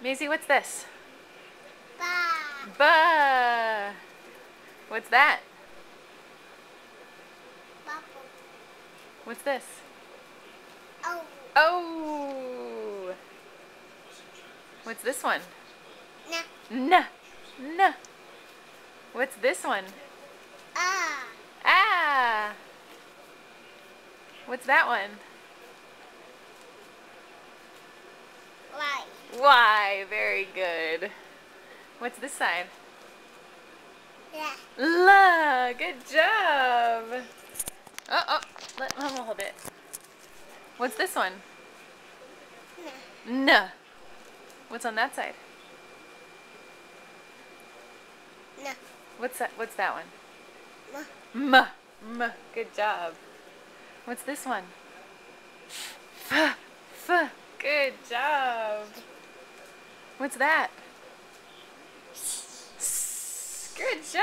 Maisie, what's this? Ba. Ba. What's that? Bubble. What's this? Oh. Oh. What's this one? Na. N. N. What's this one? Ah. Ah. What's that one? Why? Y. Very good. What's this side? Yeah. La. Good job. Oh, let Mama hold it. What's this one? Na. N. What's on that side? Na. What's that one? Ma. M. M. Good job. What's this one? F. F. Good job. What's that? S. Good job.